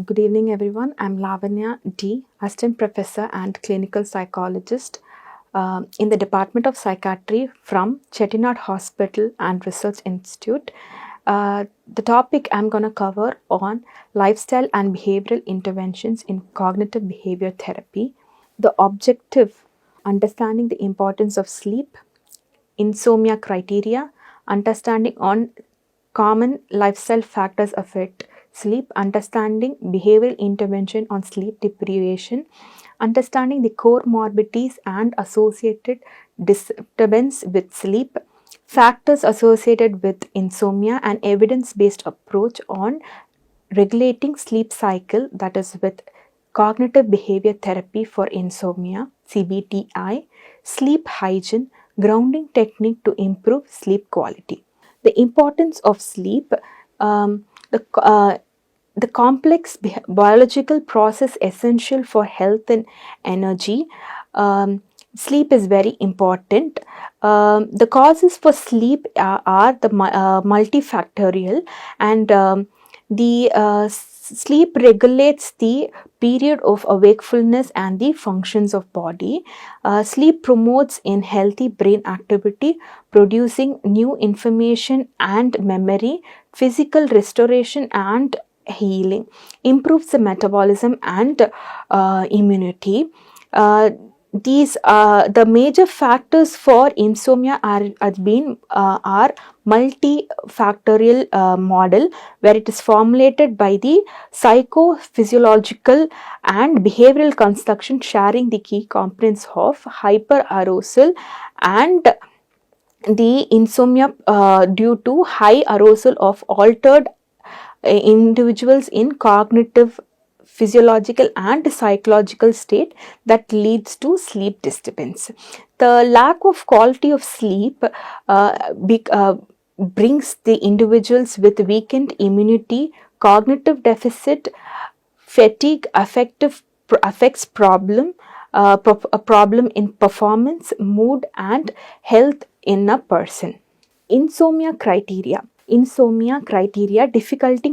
Good evening, everyone. I'm Lavanya D., Assistant Professor and Clinical Psychologist in the Department of Psychiatry from Chettinad Hospital and Research Institute. The topic I'm going to cover on lifestyle and behavioral interventions in cognitive behavior therapy. The objective, understanding the importance of sleep, insomnia criteria, understanding on common lifestyle factors affect sleep, understanding behavioral intervention on sleep deprivation, understanding the comorbidities and associated disturbance with sleep, factors associated with insomnia, and evidence-based approach on regulating sleep cycle, that is with cognitive behavior therapy for insomnia, CBTI, sleep hygiene, grounding technique to improve sleep quality. The importance of sleep, the complex biological process essential for health and energy. Sleep is very important. The causes for sleep are the multifactorial, and the sleep regulates the period of wakefulness and the functions of body. Sleep promotes in healthy brain activity, producing new information and memory, physical restoration and healing, improves the metabolism and immunity. The major factors for insomnia are multifactorial model, where it is formulated by the psychophysiological and behavioral construction, sharing the key components of hyperarousal and the insomnia due to high arousal of altered individuals in cognitive, physiological and psychological state that leads to sleep disturbance. The lack of quality of sleep brings the individuals with weakened immunity, cognitive deficit, fatigue, affects a problem in performance, mood and health in a person. Insomnia criteria, difficulty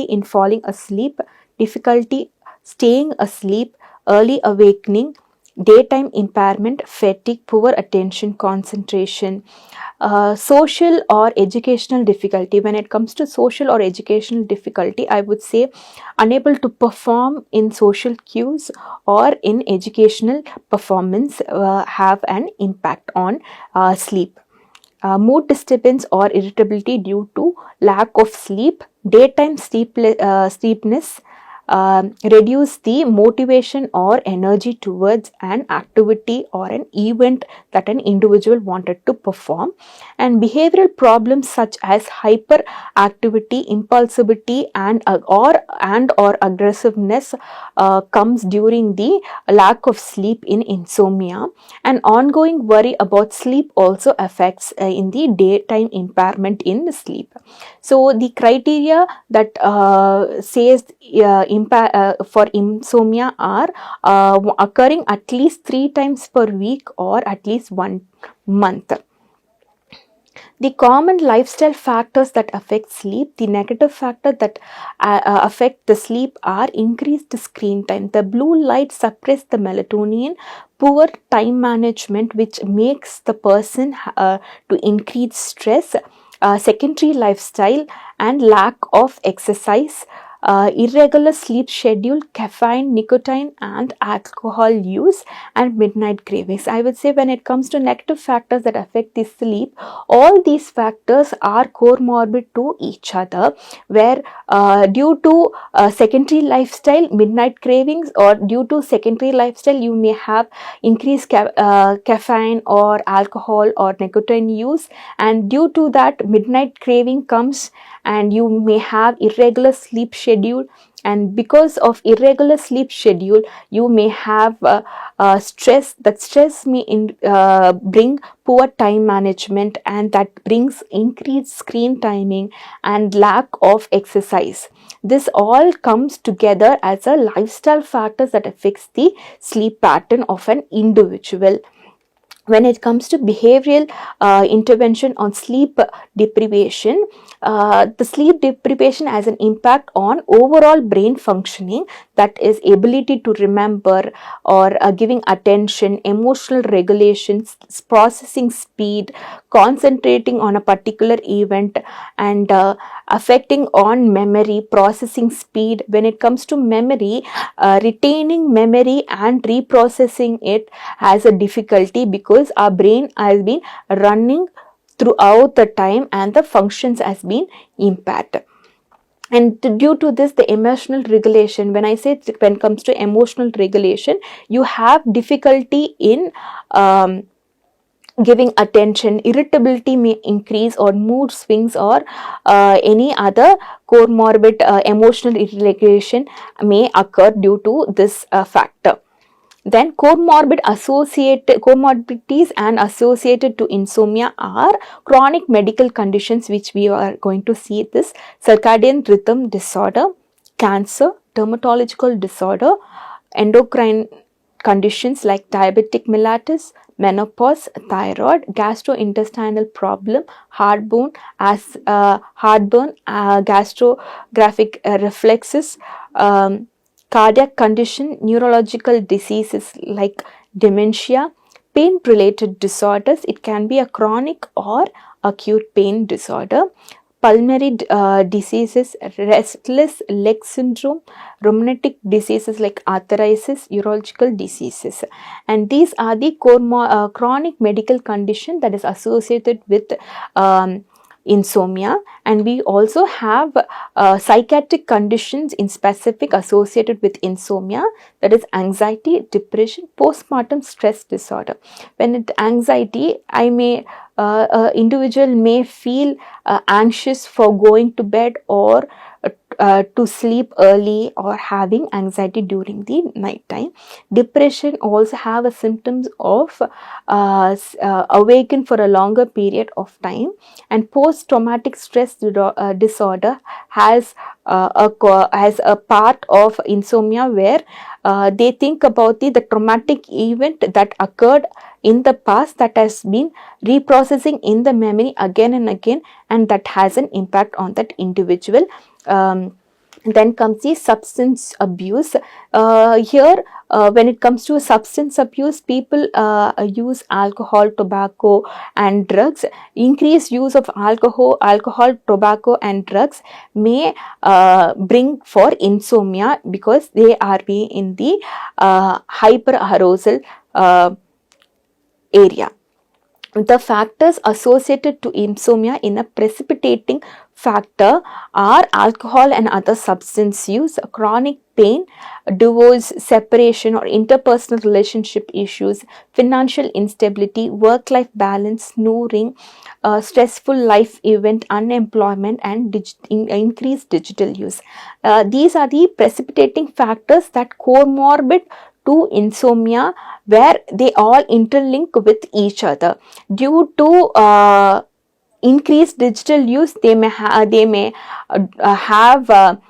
in falling asleep, difficulty staying asleep, early awakening, daytime impairment, fatigue, poor attention, concentration. Social or educational difficulty. When it comes to social or educational difficulty, I would say unable to perform in social cues or in educational performance have an impact on sleep. Mood disturbance or irritability due to lack of sleep, daytime sleepiness, reduce the motivation or energy towards an activity or an event that an individual wanted to perform, and behavioral problems such as hyperactivity, impulsivity and or aggressiveness comes during the lack of sleep in insomnia, and ongoing worry about sleep also affects in the daytime impairment in sleep. So the criteria that says for insomnia are occurring at least 3 times per week or at least 1 month. The common lifestyle factors that affect sleep, the negative factors that affect the sleep are increased screen time. The blue light suppresses the melatonin, poor time management which makes the person to increase stress, secondary lifestyle and lack of exercise, irregular sleep schedule, caffeine, nicotine and alcohol use, and midnight cravings. I would say when it comes to negative factors that affect the sleep, all these factors are comorbid to each other, where due to secondary lifestyle, midnight cravings, or due to secondary lifestyle you may have increased caffeine or alcohol or nicotine use, and due to that midnight craving comes and you may have irregular sleep schedule, and because of irregular sleep schedule you may have stress. That stress may bring poor time management, and that brings increased screen timing and lack of exercise. This all comes together as a lifestyle factors that affects the sleep pattern of an individual. when it comes to behavioral intervention on sleep deprivation, the sleep deprivation has an impact on overall brain functioning, that is ability to remember or giving attention, emotional regulation, processing speed, concentrating on a particular event, and affecting on memory, processing speed. When it comes to memory, retaining memory and reprocessing it has a difficulty because our brain has been running throughout the time and the functions has been impacted. And due to this, the emotional regulation, when I say when it comes to emotional regulation, you have difficulty in giving attention, irritability may increase, or mood swings, or any other comorbid emotional irregulation may occur due to this factor. Then comorbidities and associated to insomnia are chronic medical conditions, which we are going to see this: circadian rhythm disorder, cancer, dermatological disorder, endocrine conditions like diabetic mellitus, menopause, thyroid, gastrointestinal problem, heartburn, gastrographic reflexes, cardiac condition, neurological diseases like dementia, pain-related disorders. It can be a chronic or acute pain disorder. Pulmonary diseases, restless leg syndrome, rheumatic diseases like arthritis, urological diseases. And these are the chronic medical condition that is associated with insomnia. And we also have psychiatric conditions in specific associated with insomnia, that is anxiety, depression, postpartum stress disorder. When it anxiety, individual may feel anxious for going to bed, or to sleep early, or having anxiety during the night time. Depression also have a symptoms of awaken for a longer period of time. And post-traumatic stress disorder has a part of insomnia where they think about the traumatic event that occurred in the past, that has been reprocessing in the memory again and again, and that has an impact on that individual. Then comes the substance abuse. Here, when it comes to substance abuse, people use alcohol, tobacco, and drugs. Increased use of alcohol, tobacco, and drugs may bring for insomnia, because they are being in the hyper arousal area. The factors associated to insomnia in a precipitating factor are alcohol and other substance use, chronic pain, divorce, separation or interpersonal relationship issues, financial instability, work-life balance, snoring, stressful life event, unemployment, and increased digital use. These are the precipitating factors that comorbid to insomnia, where they all interlink with each other. Due to increased digital use, they may have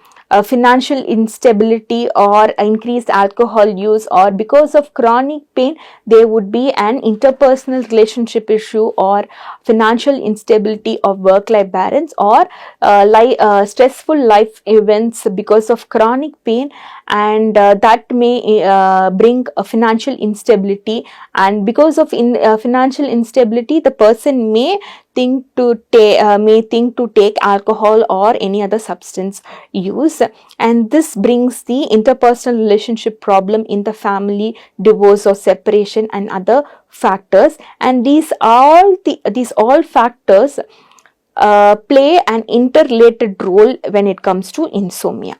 financial instability, or increased alcohol use, or because of chronic pain there would be an interpersonal relationship issue, or financial instability of work-life balance, or stressful life events because of chronic pain, and that may bring a financial instability. And because of financial instability, the person may think to take alcohol or any other substance use, and this brings the interpersonal relationship problem in the family, divorce or separation, and other factors. And these all factors play an interrelated role when it comes to insomnia.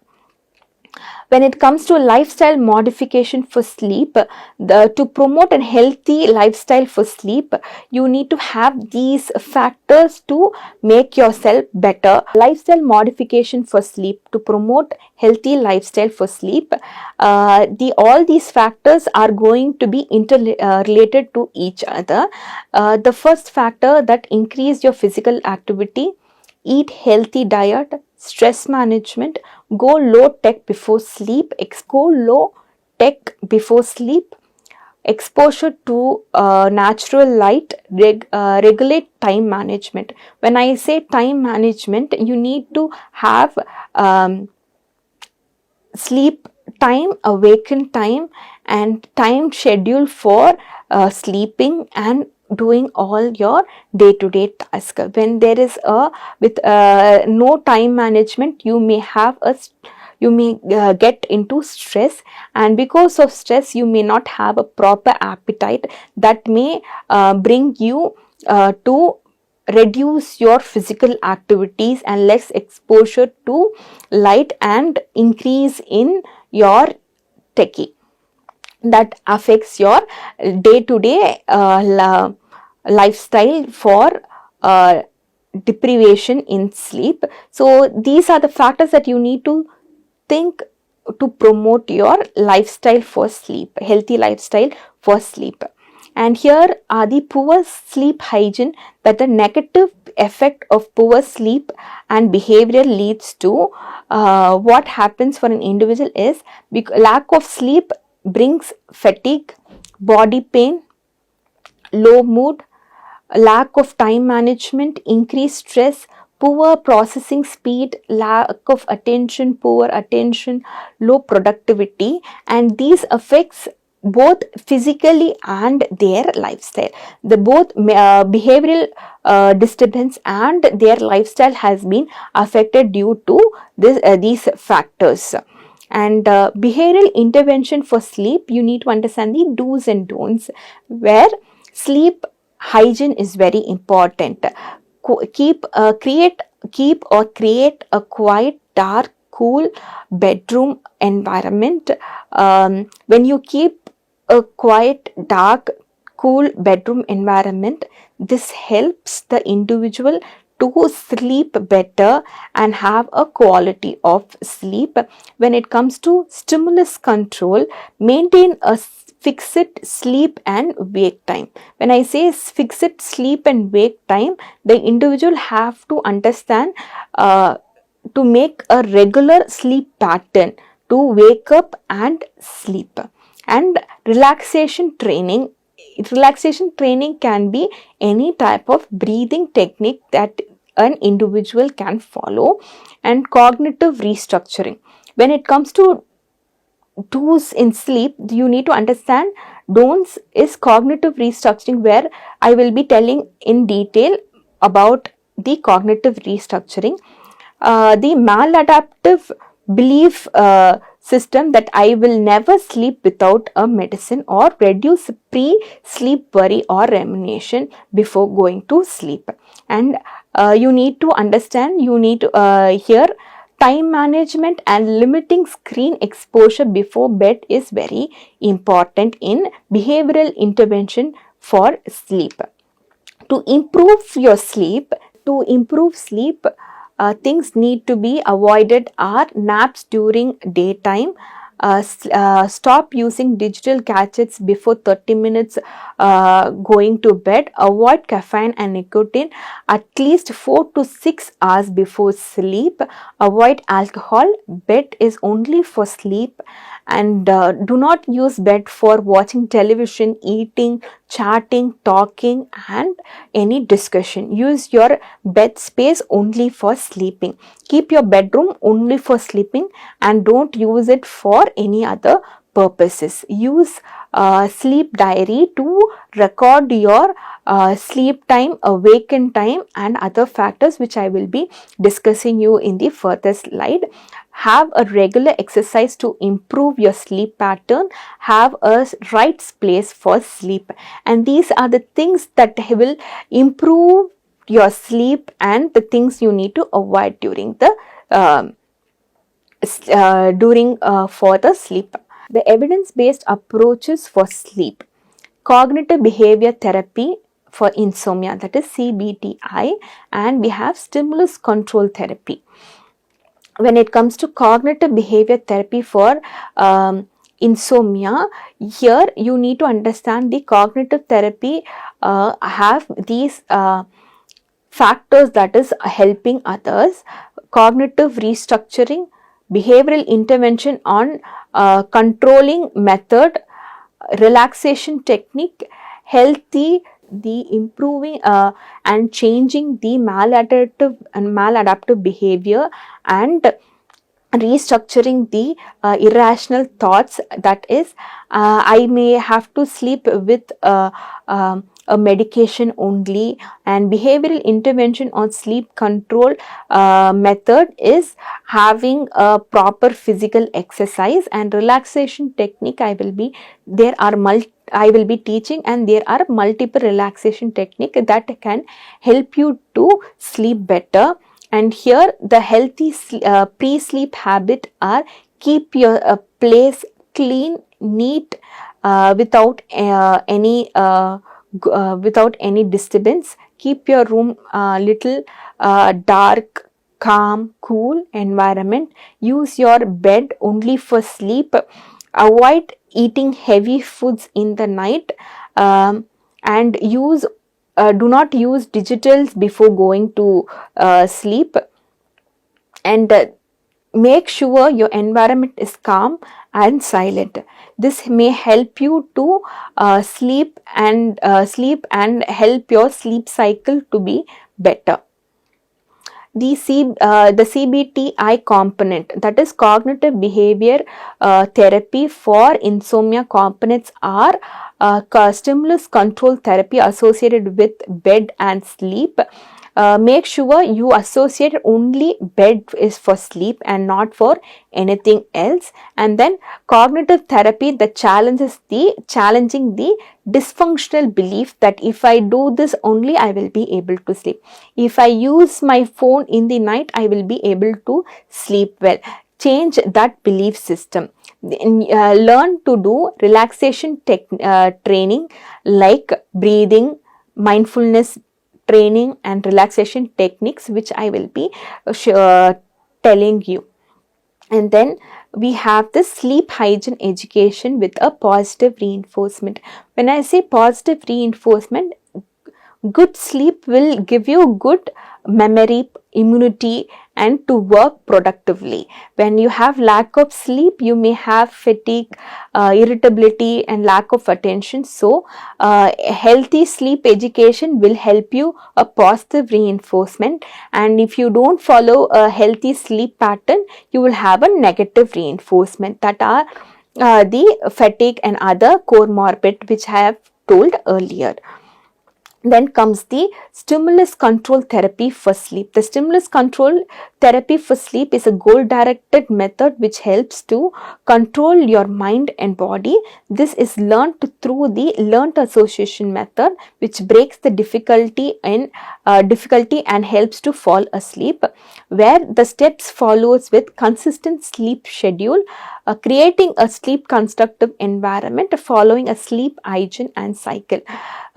When it comes to lifestyle modification for sleep, to promote a healthy lifestyle for sleep, you need to have these factors to make yourself better. Lifestyle modification for sleep, to promote healthy lifestyle for sleep, all these factors are going to be interrelated to each other. The first factor, that increase your physical activity, eat healthy diet, stress management, go low tech before sleep, go low tech before sleep, exposure to natural light, regulate time management. When I say time management, you need to have sleep time, awaken time, and time schedule for sleeping and doing all your day-to-day task. When there is no time management, you may get into stress, and because of stress you may not have a proper appetite that may bring you to reduce your physical activities and less exposure to light and increase in your techie. That affects your day-to-day lifestyle for deprivation in sleep. So these are the factors that you need to think to promote your lifestyle for sleep, healthy lifestyle for sleep. And here are the poor sleep hygiene, that the negative effect of poor sleep and behavior leads to what happens for an individual is lack of sleep brings fatigue, body pain, low mood, lack of time management, increased stress, poor processing speed, lack of attention, poor attention, low productivity, and these affects both physically and their lifestyle. The both behavioral disturbance and their lifestyle has been affected due to these factors. And behavioral intervention for sleep, you need to understand the do's and don'ts, where sleep hygiene is very important. Keep or create a quiet, dark, cool bedroom environment. When you keep a quiet, dark, cool bedroom environment, this helps the individual to sleep better and have a quality of sleep. When it comes to stimulus control, maintain a fixed sleep and wake time. When I say fixed sleep and wake time, the individual have to understand to make a regular sleep pattern to wake up and sleep. And relaxation training can be any type of breathing technique that an individual can follow. And cognitive restructuring, when it comes to do's in sleep, you need to understand don'ts is cognitive restructuring, where I will be telling in detail about the cognitive restructuring. The maladaptive belief system, that I will never sleep without a medicine, or reduce pre-sleep worry or rumination before going to sleep. And you need to understand, you need to here time management and limiting screen exposure before bed is very important in behavioral intervention for sleep. To improve your sleep, things need to be avoided are naps during daytime. Stop using digital gadgets before 30 minutes going to bed. Avoid caffeine and nicotine at least 4 to 6 hours before sleep. Avoid alcohol. Bed is only for sleep. And do not use bed for watching television, eating, chatting, talking, and any discussion. Use your bed space only for sleeping. Keep your bedroom only for sleeping and don't use it for any other purposes. Use sleep diary to record your sleep time, awaken time, and other factors which I will be discussing you in the further slide. Have a regular exercise to improve your sleep pattern. Have a right place for sleep. And these are the things that will improve your sleep and the things you need to avoid during the for the sleep. The evidence-based approaches for sleep. Cognitive behavior therapy for insomnia, that is CBTI, and we have stimulus control therapy. When it comes to cognitive behavior therapy for insomnia, here you need to understand the cognitive therapy have these factors that is helping others. Cognitive restructuring, behavioral intervention on controlling method, relaxation technique, the improving and changing the maladaptive behavior, and restructuring the irrational thoughts. That is, I may have to sleep with a medication only. And behavioral intervention on sleep control method is having a proper physical exercise and relaxation technique. I will be teaching, and there are multiple relaxation technique that can help you to sleep better. And here the healthy pre-sleep habit are: keep your place clean, neat, without any disturbance. Keep your room little dark, calm, cool environment. Use your bed only for sleep. Avoid eating heavy foods in the night, and do not use digitals before going to sleep. And make sure your environment is calm and silent. This may help you to sleep and help your sleep cycle to be better. The CBTI component, that is cognitive behavior therapy for insomnia components, are stimulus control therapy associated with bed and sleep. Make sure you associate only bed is for sleep and not for anything else. And then cognitive therapy that challenging the dysfunctional belief that if I do this only, I will be able to sleep. If I use my phone in the night, I will be able to sleep well. Change that belief system. Learn to do relaxation training like breathing, mindfulness training, and relaxation techniques, which I will be telling you. And then we have the sleep hygiene education with a positive reinforcement. When I say positive reinforcement, good sleep will give you good memory, immunity, and to work productively. When you have lack of sleep, you may have fatigue, irritability, and lack of attention. So healthy sleep education will help you a positive reinforcement. And if you don't follow a healthy sleep pattern, you will have a negative reinforcement, that are the fatigue and other comorbid, which I have told earlier. Then comes the stimulus control therapy for sleep. The stimulus control therapy for sleep is a goal-directed method which helps to control your mind and body. This is learned through the learned association method, which breaks the difficulty and helps to fall asleep, where the steps follows with consistent sleep schedule, creating a sleep constructive environment, following a sleep hygiene and cycle.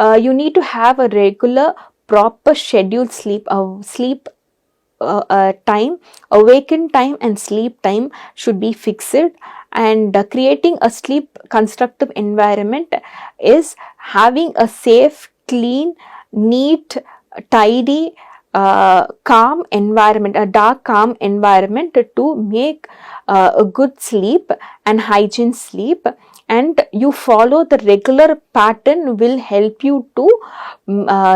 You need to have a regular, proper scheduled sleep time. Awaken time and sleep time should be fixed. And creating a sleep constructive environment is having a safe, clean, neat, tidy, calm environment, a dark, calm environment to make a good sleep and hygiene sleep. And you follow the regular pattern will help you to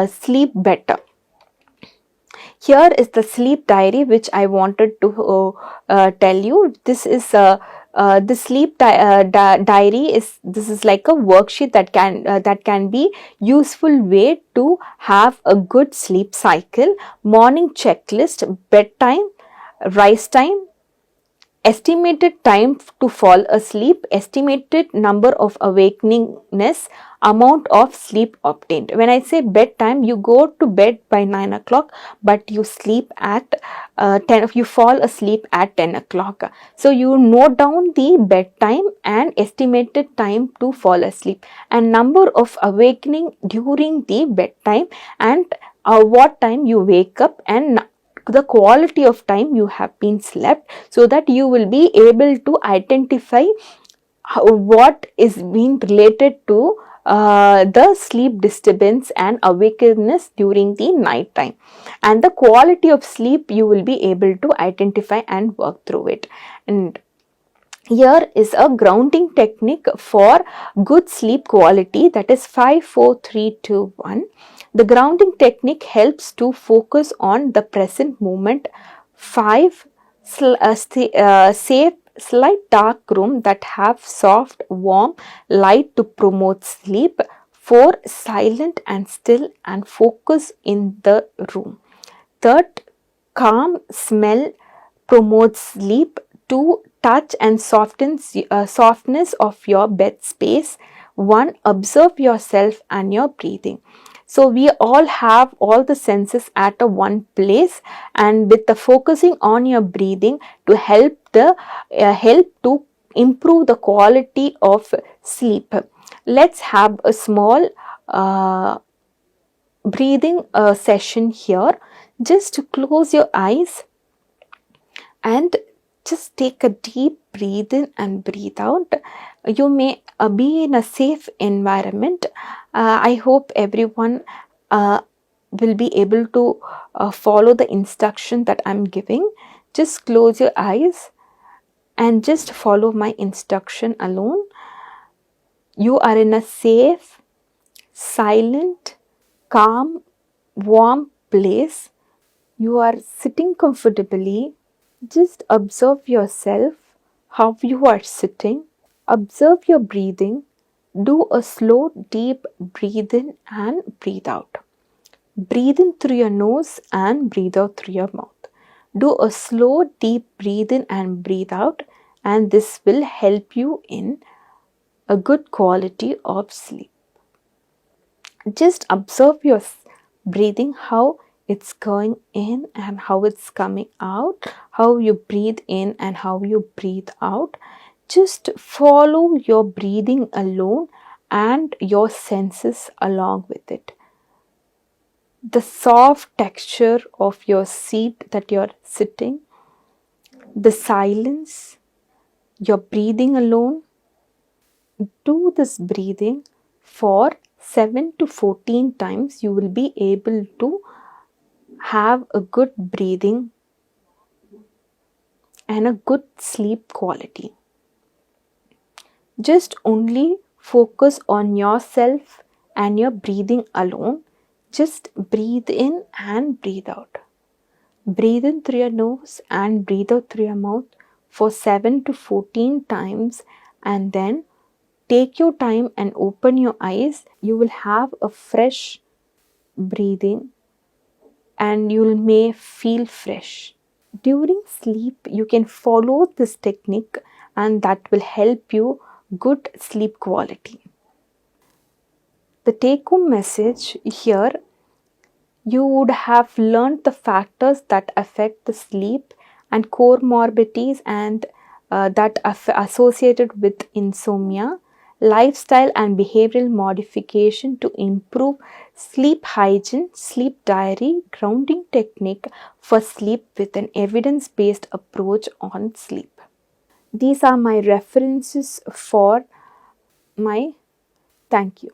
sleep better. Here is the sleep diary which I wanted to tell you. This is the sleep diary is like a worksheet that can be useful way to have a good sleep cycle. Morning checklist: bedtime, rise time, estimated time to fall asleep, estimated number of awakeningness, amount of sleep obtained. When I say bedtime, you go to bed by 9 o'clock, but you sleep at 10. You fall asleep at 10 o'clock. So you note down the bedtime and estimated time to fall asleep, and number of awakening during the bedtime, and what time you wake up, and the quality of time you have been slept, so that you will be able to identify what is being related to the sleep disturbance and awakeness during the night time, and the quality of sleep you will be able to identify and work through it. And Here is a grounding technique for good sleep quality, that is 5 4 3 2 1. The grounding technique helps to focus on the present moment. 5 safe slight dark room that have soft warm light to promote sleep. 4 silent and still and focus in the room. Third, calm smell promotes sleep. 2. Touch and softness of your bed space. 1. Observe yourself and your breathing. So we all have all the senses at a one place, and with the focusing on your breathing to help to improve the quality of sleep. Let's have a small breathing session here. Just close your eyes and just take a deep breathe in and breathe out. You may be in a safe environment. I hope everyone will be able to follow the instruction that I'm giving. Just close your eyes and just follow my instruction alone. You are in a safe, silent, calm, warm place. You are sitting comfortably. Just observe yourself, how you are sitting. Observe your breathing. Do a slow, deep breathe in and breathe out. Breathe in through your nose and breathe out through your mouth. Do a slow, deep breathe in and breathe out, and this will help you in a good quality of sleep. Just observe your breathing, how it's going in and how it's coming out, how you breathe in and how you breathe out. Just follow your breathing alone and your senses along with it. The soft texture of your seat that you're sitting, the silence, your breathing alone. Do this breathing for 7 to 14 times. You will be able to have a good breathing and a good sleep quality. Just only focus on yourself and your breathing alone. Just breathe in and breathe out. Breathe in through your nose and breathe out through your mouth for 7 to 14 times, and then take your time and open your eyes. You will have a fresh breathing and you may feel fresh. During sleep, you can follow this technique and that will help you good sleep quality. The take-home message here, you would have learned the factors that affect the sleep and comorbidities and that associated with insomnia, lifestyle and behavioral modification to improve sleep hygiene, sleep diary, grounding technique for sleep with an evidence-based approach on sleep. These are my references for my thank you.